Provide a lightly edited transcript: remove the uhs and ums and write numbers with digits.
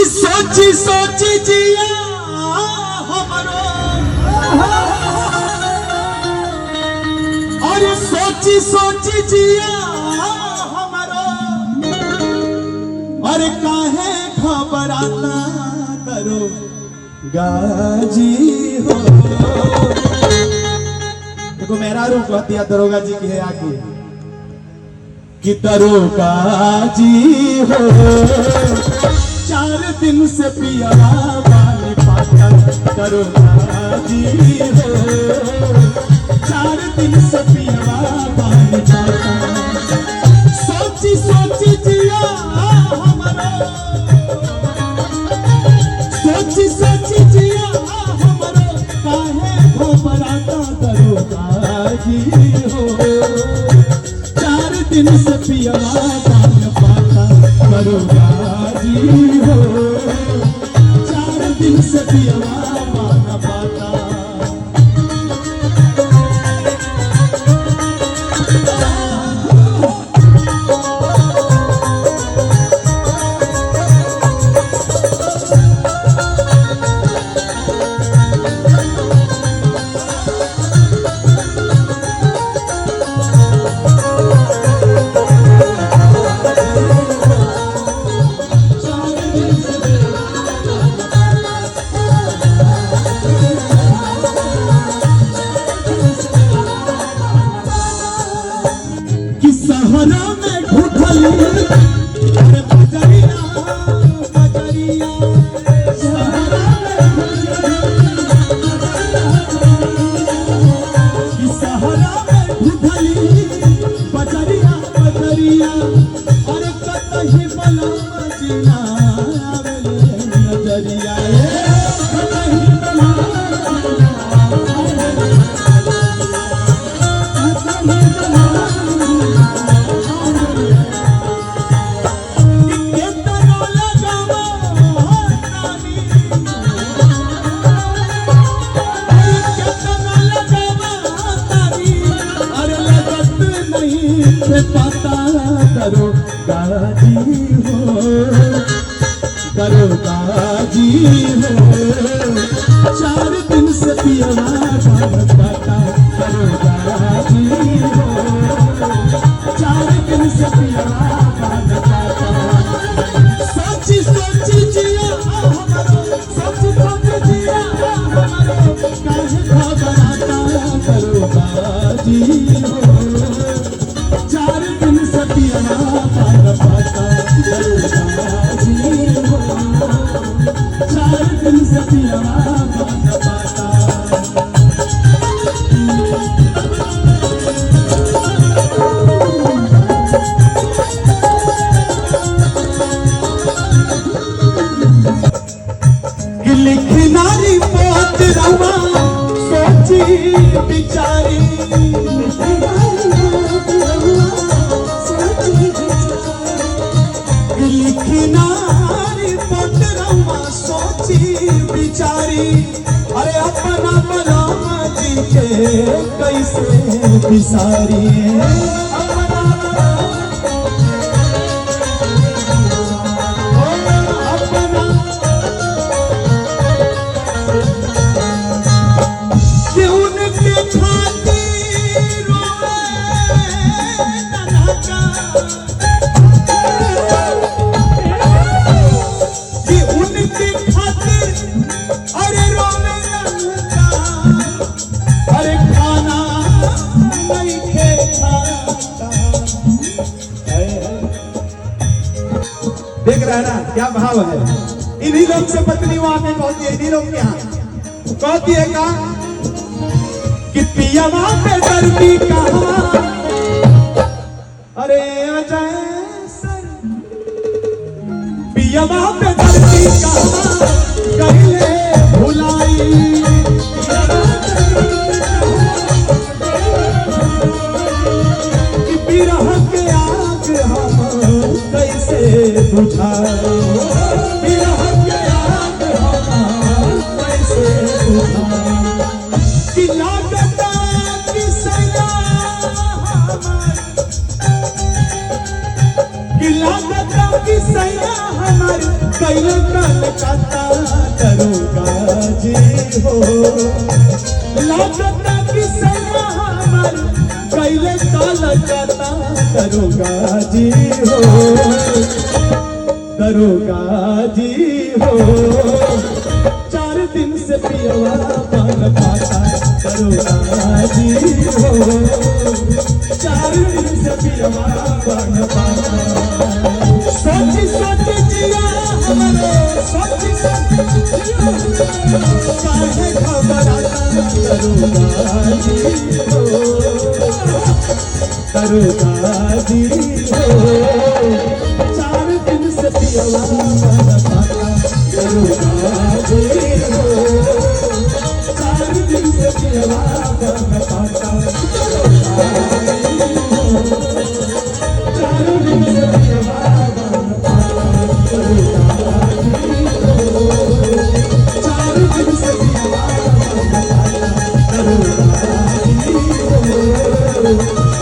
सोची सोची जिया हमरो और सोची सोची जिया हमरो और काहे घबराता करो गाजी हो। देखो मेरा रूप हत्या दरोगा जी की है आगे कि दरोगा जी हो 4 दिन से पिया वाली पाता दरोगा जी हो 4 दिन से पिया वाली पाता सोची सोची जिया हमारा सोची सोची जिया हमारा काहे घबराता दरोगा जी हो 4 दिन से पिया वाली पाता दरोगा जी हो 4 दिन से पिया वाली पाता दरोगा जी हो 4 दिन से पिया वाली पाता दरोगा जी हो 4 दिन से पिया वाली पाता सोची सोची जिया हमारो सोची सोची जिया हमारो काहे घबराता दरोगा जी हो 4 दिन से पिया वाली पाता दरोगा जी हो 4 दिन से पिया वाली पाता लिखना रिपोर्ट रवा सोची बिचारी लिखना रिपोर्ट रवा सोची बिचारी अरे अपना बलमा जी के कैसे बिसारी देख रहा है ना क्या भाव है। इन्हीं लोग से पत्नी वहां पे कहती है इन्हीं लोग के यहाँ कहती है का कि पिया वहां पे दर्दी कहा अरे अजय सर पिया वहां पे दर्दी कहा कहले भुलाई कि बिरह के आग हम कैसे बुझाओ बिरह के आग हम कैसे बुझाओ कि लागता कि सया कि लागता कि सया हमारी कैले कलकत्ता दरोगा जी हो लागता कि सैया हमर कैले कलकत्ता दरोगा जी हो दरोगा जी हो 4 दिन से पियवा बन पाता दरोगा जी हो 4 दिन से पियवा बन पाता सोची सोची जिया हमारे सोची सोची जिया काहे घबराता दरोगा जी हो दरोगा जी हो 4 दिन से पियवा बन पाता दरोगा जी हो 4 दिन से पियवा बन पाता दरोगा जी हो 4 दिन से पियवा बन पाता दरोगा जी हो 4 दिन से पियवा बन पाता दरोगा जी हो